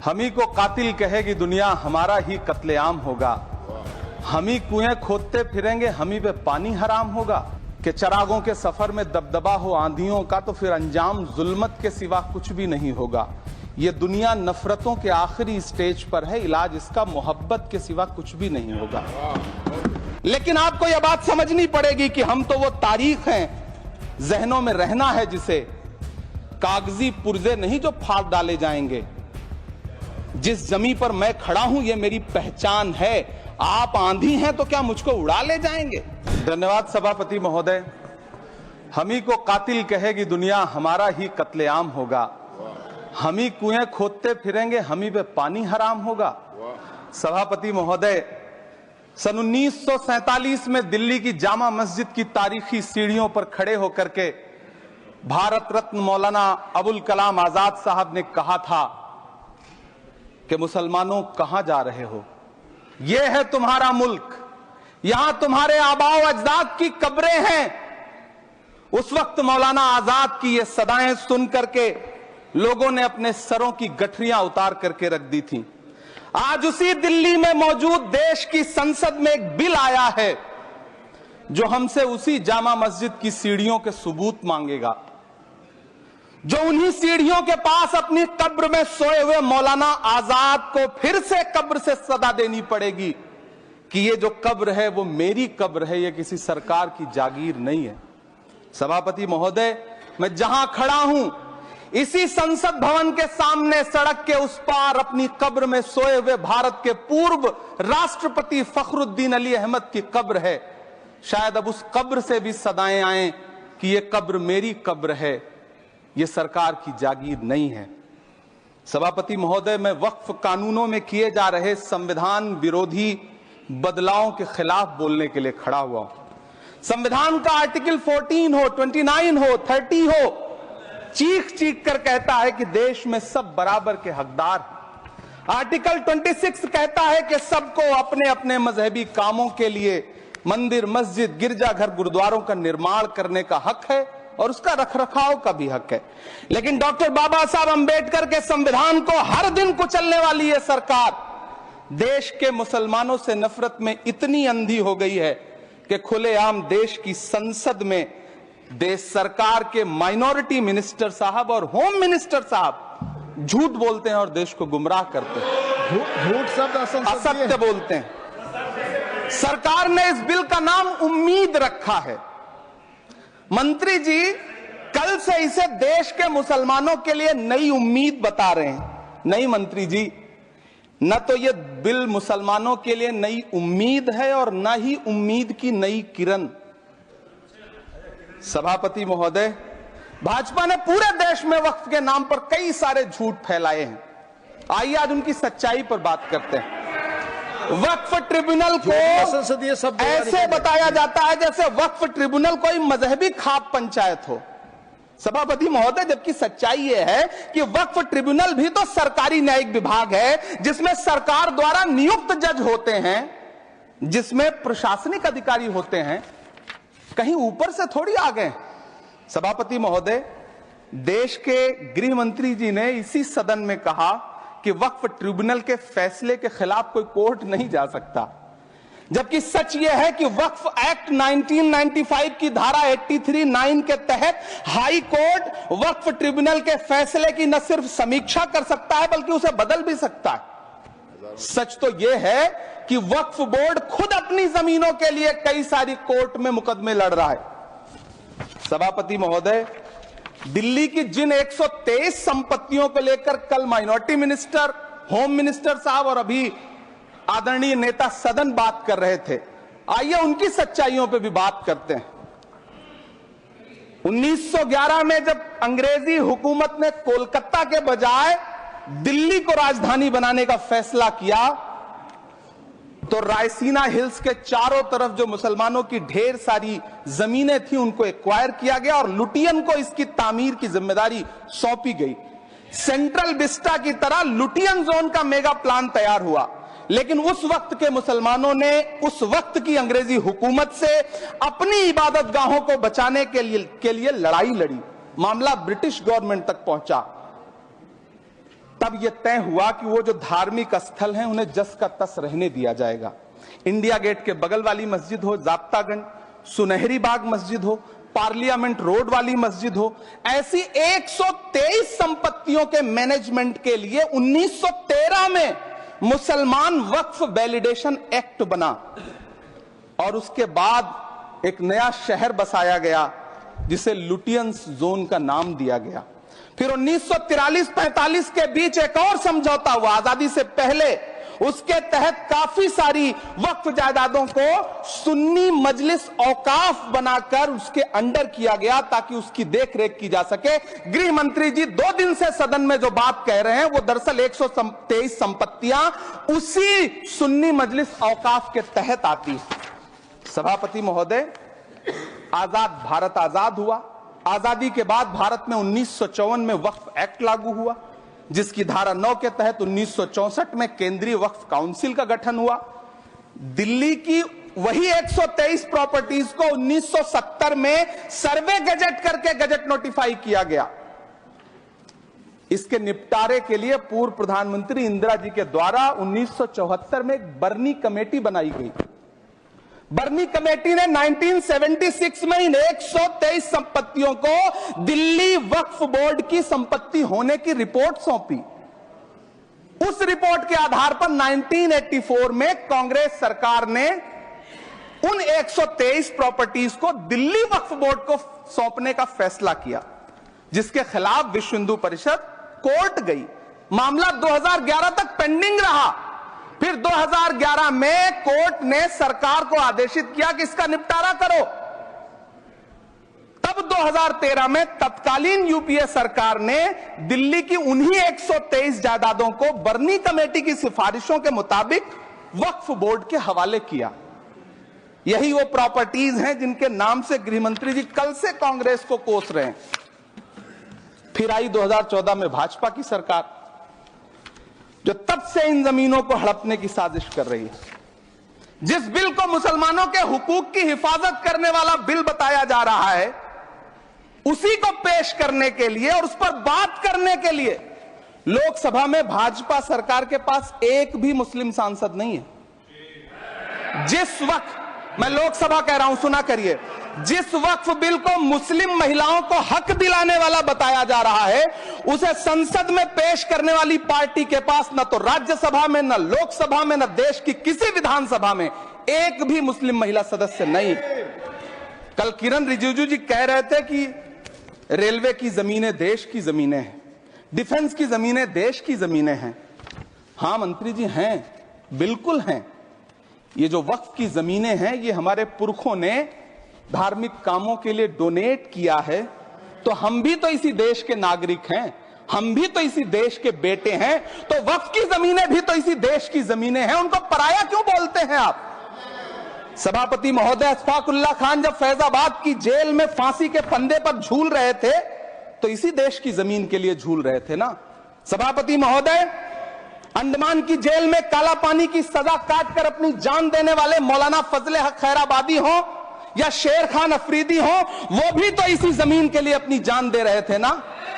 हम ही को कातिल कहेगी दुनिया, हमारा ही कत्लेआम होगा। हम ही कुएं खोदते फिरेंगे, हम ही पे पानी हराम होगा। कि चरागों के सफर में दबदबा हो आंधियों का, तो फिर अंजाम जुल्मत के सिवा कुछ भी नहीं होगा। ये दुनिया नफरतों के आखिरी स्टेज पर है, इलाज इसका मोहब्बत के सिवा कुछ भी नहीं होगा। लेकिन आपको यह बात समझनी पड़ेगी कि हम तो वो तारीख हैं, जहनों में रहना है जिसे, कागजी पुर्जे नहीं जो फाड़ डाले जाएंगे। जिस जमी पर मैं खड़ा हूं ये मेरी पहचान है। आप आंधी हैं तो क्या मुझको उड़ा ले जाएंगे? धन्यवाद सभापति महोदय। हम ही को कातिल कहेगी दुनिया, हमारा ही कत्लेआम होगा। हम ही कुएं खोदते फिरेंगे, हम ही पे पानी हराम होगा। सभापति महोदय, सन 1947 में दिल्ली की जामा मस्जिद की तारीखी सीढ़ियों पर खड़े होकर के भारत रत्न मौलाना अबुल कलाम आजाद साहब ने कहा था कि मुसलमानों कहां जा रहे हो, यह है तुम्हारा मुल्क, यहां तुम्हारे आबाओ अजदाद की कब्रें हैं। उस वक्त मौलाना आजाद की ये सदाएं सुन करके लोगों ने अपने सरों की गठरियां उतार करके रख दी थी। आज उसी दिल्ली में मौजूद देश की संसद में एक बिल आया है जो हमसे उसी जामा मस्जिद की सीढ़ियों के सबूत मांगेगा, जो उन्हीं सीढ़ियों के पास अपनी कब्र में सोए हुए मौलाना आजाद को फिर से कब्र से सदा देनी पड़ेगी कि ये जो कब्र है वो मेरी कब्र है, ये किसी सरकार की जागीर नहीं है। सभापति महोदय, मैं जहां खड़ा हूं इसी संसद भवन के सामने सड़क के उस पार अपनी कब्र में सोए हुए भारत के पूर्व राष्ट्रपति फखरुद्दीन अली अहमद की कब्र है। शायद अब उस कब्र से भी सदाएं आए कि ये कब्र मेरी कब्र है, ये सरकार की जागीर नहीं है। सभापति महोदय, मैं वक्फ कानूनों में किए जा रहे संविधान विरोधी बदलावों के खिलाफ बोलने के लिए खड़ा हुआ हूं। संविधान का आर्टिकल 14 हो, 29 हो, 30 हो, चीख चीख कर कहता है कि देश में सब बराबर के हकदार हैं। आर्टिकल 26 कहता है कि सबको अपने अपने मजहबी कामों के लिए मंदिर, मस्जिद, गिरजाघर, गुरुद्वारों का निर्माण करने का हक है और उसका रखरखाव का भी हक है। लेकिन डॉक्टर बाबा साहब अंबेडकर के संविधान को हर दिन कुचलने वाली ये सरकार देश के मुसलमानों से नफरत में इतनी अंधी हो गई है कि खुलेआम देश की संसद में देश सरकार के माइनॉरिटी मिनिस्टर साहब और होम मिनिस्टर साहब झूठ बोलते हैं और देश को गुमराह करते हैं। झूठ शब्द असत्य बोलते हैं। सरकार ने इस बिल का नाम उम्मीद रखा है। मंत्री जी कल से इसे देश के मुसलमानों के लिए नई उम्मीद बता रहे हैं। नहीं मंत्री जी, न तो ये बिल मुसलमानों के लिए नई उम्मीद है और न ही उम्मीद की नई किरण। सभापति महोदय, भाजपा ने पूरे देश में वक्फ के नाम पर कई सारे झूठ फैलाए हैं। आइए आज उनकी सच्चाई पर बात करते हैं। वक्फ ट्रिब्यूनल को ऐसे बताया जाता है जैसे वक्फ ट्रिब्यूनल कोई मजहबी खाप पंचायत हो। सभापति महोदय, जबकि सच्चाई यह है कि वक्फ ट्रिब्यूनल भी तो सरकारी न्यायिक विभाग है जिसमें सरकार द्वारा नियुक्त जज होते हैं, जिसमें प्रशासनिक अधिकारी होते हैं, कहीं ऊपर से थोड़ी आ गए। सभापति महोदय, देश के गृह मंत्री जी ने इसी सदन में कहा कि वक्फ ट्रिब्यूनल के फैसले के खिलाफ कोई कोर्ट नहीं जा सकता, जबकि सच यह है कि वक्फ एक्ट 1995 की धारा 83(9) के तहत हाई कोर्ट वक्फ ट्रिब्यूनल के फैसले की न सिर्फ समीक्षा कर सकता है बल्कि उसे बदल भी सकता है। सच तो यह है कि वक्फ बोर्ड खुद अपनी जमीनों के लिए कई सारी कोर्ट में मुकदमे लड़ रहा है। सभापति महोदय, दिल्ली की जिन 123 संपत्तियों को लेकर कल माइनॉरिटी मिनिस्टर, होम मिनिस्टर साहब और अभी आदरणीय नेता सदन बात कर रहे थे, आइए उनकी सच्चाइयों पे भी बात करते हैं। 1911 में जब अंग्रेजी हुकूमत ने कोलकाता के बजाय दिल्ली को राजधानी बनाने का फैसला किया तो रायसीना हिल्स के चारों तरफ जो मुसलमानों की ढेर सारी जमीनें थी उनको एक्वायर किया गया और लुटियन को इसकी तामीर की जिम्मेदारी सौंपी गई। सेंट्रल विस्टा की तरह लुटियन जोन का मेगा प्लान तैयार हुआ। लेकिन उस वक्त के मुसलमानों ने उस वक्त की अंग्रेजी हुकूमत से अपनी इबादत गाहों को बचाने के लिए लड़ाई लड़ी। मामला ब्रिटिश गवर्नमेंट तक पहुंचा। तब यह तय हुआ कि वो जो धार्मिक स्थल हैं उन्हें जस का तस रहने दिया जाएगा। इंडिया गेट के बगल वाली मस्जिद हो, जाप्तागंज, सुनहरी बाग मस्जिद हो, पार्लियामेंट रोड वाली मस्जिद हो, ऐसी 123 संपत्तियों के मैनेजमेंट के लिए 1913 में मुसलमान वक्फ वैलिडेशन एक्ट बना और उसके बाद एक नया शहर बसाया गया जिसे लुटियंस जोन का नाम दिया गया। फिर 1943-45 के बीच एक और समझौता हुआ आजादी से पहले, उसके तहत काफी सारी वक्फ जायदादों को सुन्नी मजलिस औकाफ बनाकर उसके अंडर किया गया ताकि उसकी देखरेख की जा सके। गृह मंत्री जी 2 दिन से सदन में जो बात कह रहे हैं वो दरअसल 123 संपत्तियां उसी सुन्नी मजलिस औकाफ के तहत आती। सभापति महोदय, आजाद भारत आजाद हुआ। आजादी के बाद भारत में 1954 में वक्फ एक्ट लागू हुआ, जिसकी धारा 9 के तहत 1964 में केंद्रीय वक्फ काउंसिल का गठन हुआ। दिल्ली की वही 123 प्रॉपर्टीज को 1970 में सर्वे गजट करके गजट नोटिफाई किया गया। इसके निपटारे के लिए पूर्व प्रधानमंत्री इंदिरा जी के द्वारा 1974 में एक बर्नी कमेटी बनाई गई। बर्नी कमेटी ने 1976 में इन 123 संपत्तियों को दिल्ली वक्फ बोर्ड की संपत्ति होने की रिपोर्ट सौंपी। उस रिपोर्ट के आधार पर 1984 में कांग्रेस सरकार ने उन 123 प्रॉपर्टीज को दिल्ली वक्फ बोर्ड को सौंपने का फैसला किया, जिसके खिलाफ विश्व हिंदू परिषद कोर्ट गई। मामला 2011 तक पेंडिंग रहा। फिर 2011 में कोर्ट ने सरकार को आदेशित किया कि इसका निपटारा करो। तब 2013 में तत्कालीन यूपीए सरकार ने दिल्ली की उन्हीं 123 जायदादों को बर्नी कमेटी की सिफारिशों के मुताबिक वक्फ बोर्ड के हवाले किया। यही वो प्रॉपर्टीज हैं जिनके नाम से गृहमंत्री जी कल से कांग्रेस को कोस रहे हैं। फिर आई 2014 में भाजपा की सरकार, जो तब से इन जमीनों को हड़पने की साजिश कर रही है। जिस बिल को मुसलमानों के हुकूक की हिफाजत करने वाला बिल बताया जा रहा है, उसी को पेश करने के लिए और उस पर बात करने के लिए लोकसभा में भाजपा सरकार के पास एक भी मुस्लिम सांसद नहीं है। जिस वक्त, मैं लोकसभा कह रहा हूं, सुना करिए, जिस वक्फ बिल को मुस्लिम महिलाओं को हक दिलाने वाला बताया जा रहा है, उसे संसद में पेश करने वाली पार्टी के पास न तो राज्यसभा में, न लोकसभा में, न देश की किसी विधानसभा में एक भी मुस्लिम महिला सदस्य नहीं। कल किरण रिजिजू जी कह रहे थे कि रेलवे की जमीनें देश की जमीनें हैं, डिफेंस की जमीनें देश की जमीनें हैं। हां मंत्री जी, हैं, बिल्कुल हैं। ये जो वक्फ की जमीनें हैं, ये हमारे पुरखों ने धार्मिक कामों के लिए डोनेट किया है, तो हम भी तो इसी देश के नागरिक हैं, हम भी तो इसी देश के बेटे हैं, तो वक्फ की जमीनें भी तो इसी देश की जमीनें हैं। उनको पराया क्यों बोलते हैं आप? सभापति महोदय, अशफाकुल्लाह खान जब फैजाबाद की जेल में फांसी के फंदे पर झूल रहे थे, तो इसी देश की जमीन के लिए झूल रहे थे ना। सभापति महोदय, अंडमान की जेल में काला पानी की सजा काटकर अपनी जान देने वाले मौलाना फजले हक खैराबादी हो या शेर खान अफरीदी हो, वो भी तो इसी जमीन के लिए अपनी जान दे रहे थे ना।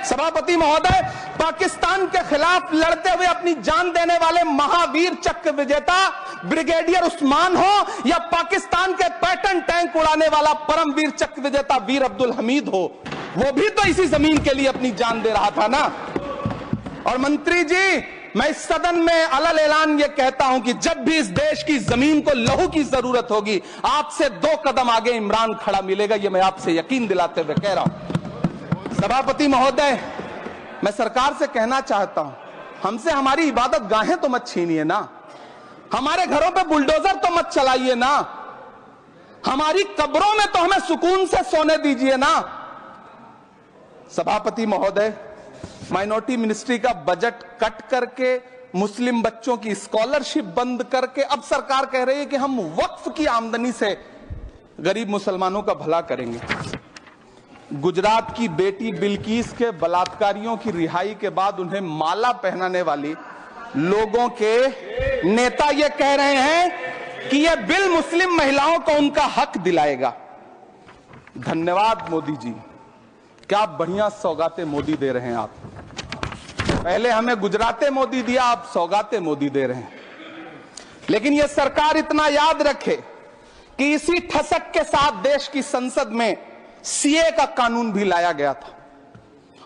सभापति महोदय, पाकिस्तान के खिलाफ लड़ते हुए अपनी जान देने वाले महावीर चक्र विजेता ब्रिगेडियर उस्मान हो या पाकिस्तान के पैटर्न टैंक उड़ाने वाला परमवीर चक्र विजेता वीर अब्दुल हमीद हो, वो भी तो इसी जमीन के लिए अपनी जान दे रहा था ना। और मंत्री जी, मैं इस सदन में अलल ऐलान ये कहता हूं कि जब भी इस देश की जमीन को लहू की जरूरत होगी, आपसे 2 कदम आगे इमरान खड़ा मिलेगा। ये मैं आपसे यकीन दिलाते हुए कह रहा हूं। सभापति महोदय, मैं सरकार से कहना चाहता हूं, हमसे हमारी इबादत गाहें तो मत छीनिए ना, हमारे घरों पे बुलडोजर तो मत चलाइए ना, हमारी कब्रों में तो हमें सुकून से सोने दीजिए ना। सभापति महोदय, माइनॉरिटी मिनिस्ट्री का बजट कट करके, मुस्लिम बच्चों की स्कॉलरशिप बंद करके अब सरकार कह रही है कि हम वक्फ की आमदनी से गरीब मुसलमानों का भला करेंगे। गुजरात की बेटी बिल्किस के बलात्कारियों की रिहाई के बाद उन्हें माला पहनाने वाली लोगों के नेता ये कह रहे हैं कि यह बिल मुस्लिम महिलाओं को उनका हक दिलाएगा। धन्यवाद मोदी जी, क्या बढ़िया सौगातें मोदी दे रहे हैं आप। पहले हमें गुजराते मोदी दिया, अब सौगाते मोदी दे रहे हैं। लेकिन यह सरकार इतना याद रखे कि इसी ठसक के साथ देश की संसद में सीए का कानून भी लाया गया था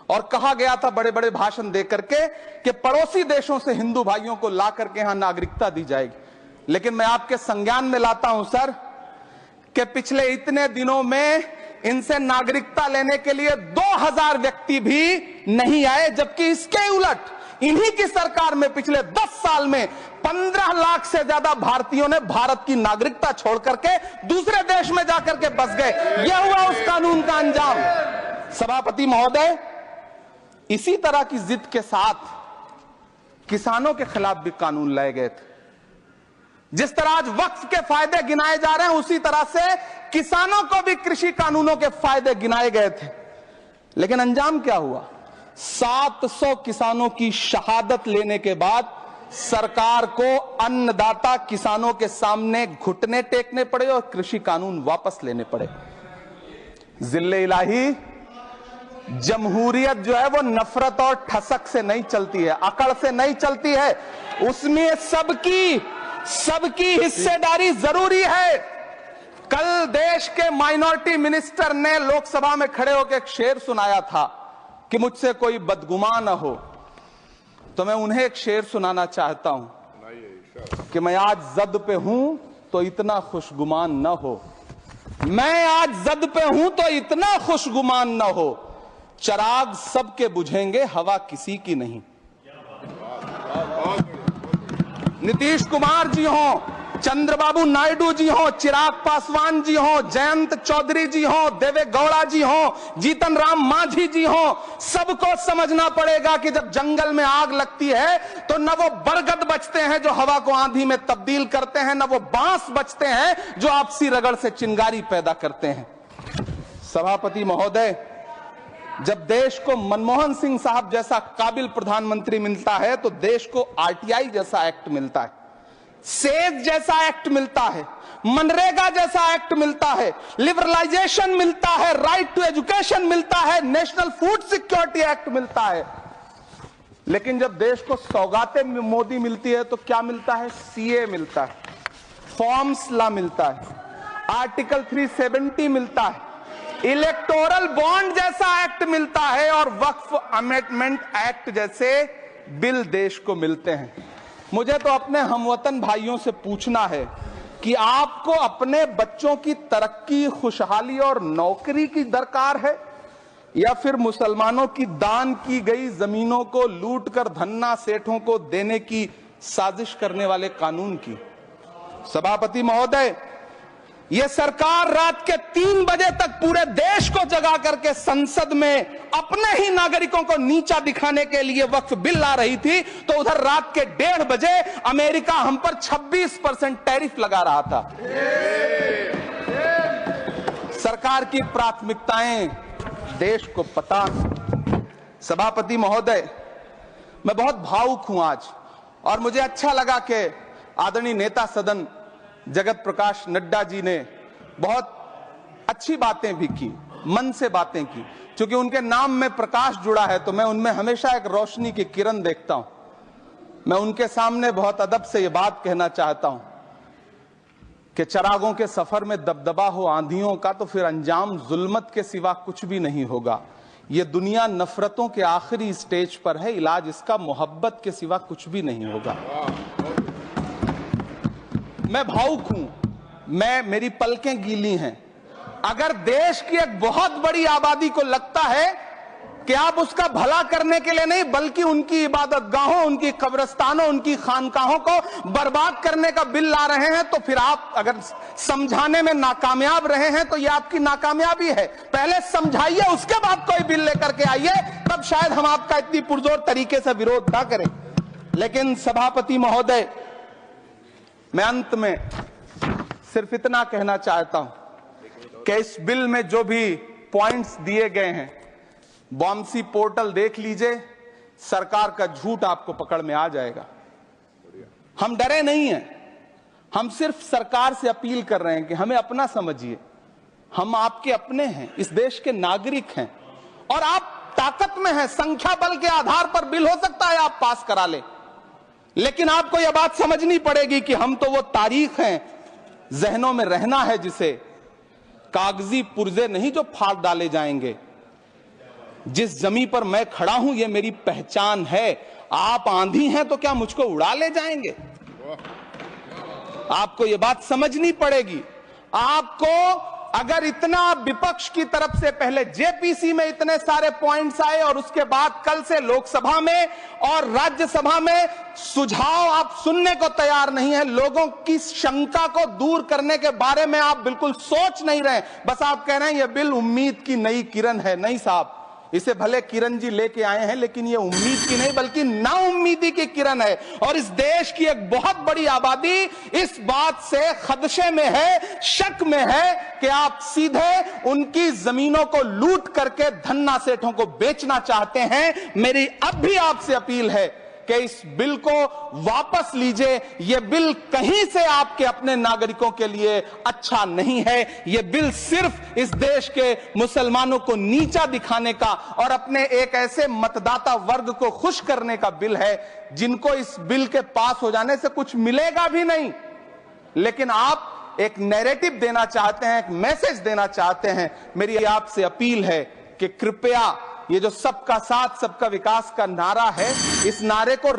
और कहा गया था बड़े बड़े भाषण देकर के कि पड़ोसी देशों से हिंदू भाइयों को ला करके यहां नागरिकता दी जाएगी। लेकिन मैं आपके संज्ञान में लाता हूं सर कि पिछले इतने दिनों में इनसे नागरिकता लेने के लिए 2000 व्यक्ति भी नहीं आए, जबकि इसके उलट इन्हीं की सरकार में पिछले 10 साल में 15 लाख से ज्यादा भारतीयों ने भारत की नागरिकता छोड़ करके दूसरे देश में जाकर के बस गए। यह हुआ उस कानून का अंजाम। सभापति महोदय, इसी तरह की जिद के साथ किसानों के खिलाफ भी कानून लाए गए थे। जिस तरह आज वक्फ के फायदे गिनाए जा रहे हैं, उसी तरह से किसानों को भी कृषि कानूनों के फायदे गिनाए गए थे। लेकिन अंजाम क्या हुआ? 700 किसानों की शहादत लेने के बाद सरकार को अन्नदाता किसानों के सामने घुटने टेकने पड़े और कृषि कानून वापस लेने पड़े। जिल्ले इलाही, जमहूरियत जो है वो नफरत और ठसक से नहीं चलती है, अकड़ से नहीं चलती है, उसमें सबकी हिस्सेदारी जरूरी है। कल देश के माइनॉरिटी मिनिस्टर ने लोकसभा में खड़े होकर एक शेर सुनाया था कि मुझसे कोई बदगुमान न हो, तो मैं उन्हें एक शेर सुनाना चाहता हूं कि मैं आज जद पे हूं तो इतना खुशगुमान न हो, मैं आज जद पे हूं तो इतना खुशगुमान न हो, चराग सबके बुझेंगे हवा किसी की नहीं। नीतीश कुमार जी हो, चंद्रबाबू नायडू जी हो, चिराग पासवान जी हो, जयंत चौधरी जी हो, देवे गौड़ा जी हो, जीतन राम मांझी जी हो, सबको समझना पड़ेगा कि जब जंगल में आग लगती है तो न वो बरगद बचते हैं जो हवा को आंधी में तब्दील करते हैं, न वो बांस बचते हैं जो आपसी रगड़ से चिंगारी पैदा करते हैं। सभापति महोदय, जब देश को मनमोहन सिंह साहब जैसा काबिल प्रधानमंत्री मिलता है तो देश को आरटीआई जैसा एक्ट मिलता है, सेज जैसा एक्ट मिलता है, मनरेगा जैसा एक्ट मिलता है, लिबरलाइजेशन मिलता है, राइट टू एजुकेशन मिलता है, नेशनल फूड सिक्योरिटी एक्ट मिलता है। लेकिन जब देश को सौगातें मोदी मिलती है तो क्या मिलता है? सीए मिलता है, फॉर्म्स लॉ मिलता है, आर्टिकल 370 मिलता है, इलेक्टोरल बॉन्ड जैसा एक्ट मिलता है और वक्फ अमेंडमेंट एक्ट जैसे बिल देश को मिलते हैं। मुझे तो अपने हमवतन भाइयों से पूछना है कि आपको अपने बच्चों की तरक्की, खुशहाली और नौकरी की दरकार है या फिर मुसलमानों की दान की गई जमीनों को लूट कर धन्ना सेठों को देने की साजिश करने वाले कानून की? सभापति महोदय, यह सरकार रात के 3 बजे तक पूरे देश को जगा करके संसद में अपने ही नागरिकों को नीचा दिखाने के लिए वक्फ बिल ला रही थी, तो उधर रात के 1:30 बजे अमेरिका हम पर 26% टैरिफ लगा रहा था। सरकार की प्राथमिकताएं देश को पता। सभापति महोदय, मैं बहुत भावुक हूं आज, और मुझे अच्छा लगा कि आदरणीय नेता सदन जगत प्रकाश नड्डा जी ने बहुत अच्छी बातें भी की, मन से बातें की। क्योंकि उनके नाम में प्रकाश जुड़ा है तो मैं उनमें हमेशा एक रोशनी की किरण देखता हूं। मैं उनके सामने बहुत अदब से ये बात कहना चाहता हूं कि चरागों के सफर में दबदबा हो आंधियों का तो फिर अंजाम जुल्मत के सिवा कुछ भी नहीं होगा। ये दुनिया नफरतों के आखिरी स्टेज पर है, इलाज इसका मोहब्बत के सिवा कुछ भी नहीं होगा। मैं भावुक हूं, मेरी पलकें गीली हैं। अगर देश की एक बहुत बड़ी आबादी को लगता है कि आप उसका भला करने के लिए नहीं बल्कि उनकी इबादतगाहों, उनकी कब्रिस्तानों, उनकी खानकाहों को बर्बाद करने का बिल ला रहे हैं, तो फिर आप अगर समझाने में नाकामयाब रहे हैं तो यह आपकी नाकामयाबी है। पहले समझाइए, उसके बाद कोई बिल लेकर के आइए, तब शायद हम आपका इतनी पुरजोर तरीके से विरोध ना करें। लेकिन सभापति महोदय, मैं अंत में सिर्फ इतना कहना चाहता हूं कि इस बिल में जो भी पॉइंट्स दिए गए हैं, बॉम्सी पोर्टल देख लीजिए, सरकार का झूठ आपको पकड़ में आ जाएगा। हम डरे नहीं हैं, हम सिर्फ सरकार से अपील कर रहे हैं कि हमें अपना समझिए। हम आपके अपने हैं, इस देश के नागरिक हैं, और आप ताकत में हैं, संख्या बल के आधार पर बिल हो सकता है आप पास करा ले, लेकिन आपको यह बात समझनी पड़ेगी कि हम तो वो तारीख हैं, जहनों में रहना है जिसे, कागजी पुर्जे नहीं जो फाड़ डाले जाएंगे। जिस जमीन पर मैं खड़ा हूं ये मेरी पहचान है। आप आंधी हैं तो क्या मुझको उड़ा ले जाएंगे? आपको यह बात समझनी पड़ेगी। आपको अगर इतना विपक्ष की तरफ से पहले जेपीसी में इतने सारे पॉइंट्स आए और उसके बाद कल से लोकसभा में और राज्यसभा में सुझाव आप सुनने को तैयार नहीं है, लोगों की शंका को दूर करने के बारे में आप बिल्कुल सोच नहीं रहे, बस आप कह रहे हैं यह बिल उम्मीद की नई किरण है। नहीं साहब, इसे भले किरण जी लेके आए हैं, लेकिन ये उम्मीद की नहीं बल्कि नाउम्मीदी की किरण है। और इस देश की एक बहुत बड़ी आबादी इस बात से खदशे में है, शक में है कि आप सीधे उनकी जमीनों को लूट करके धन्ना सेठों को बेचना चाहते हैं। मेरी अब भी आपसे अपील है कि इस बिल को वापस लीजिए। यह बिल कहीं से आपके अपने नागरिकों के लिए अच्छा नहीं है। यह बिल सिर्फ इस देश के मुसलमानों को नीचा दिखाने का और अपने एक ऐसे मतदाता वर्ग को खुश करने का बिल है जिनको इस बिल के पास हो जाने से कुछ मिलेगा भी नहीं। लेकिन आप एक नैरेटिव देना चाहते हैं, एक मैसेज देना चाहते हैं। मेरी आपसे अपील है कि कृपया ये जो सबका साथ सबका विकास का नारा है, इस नारे को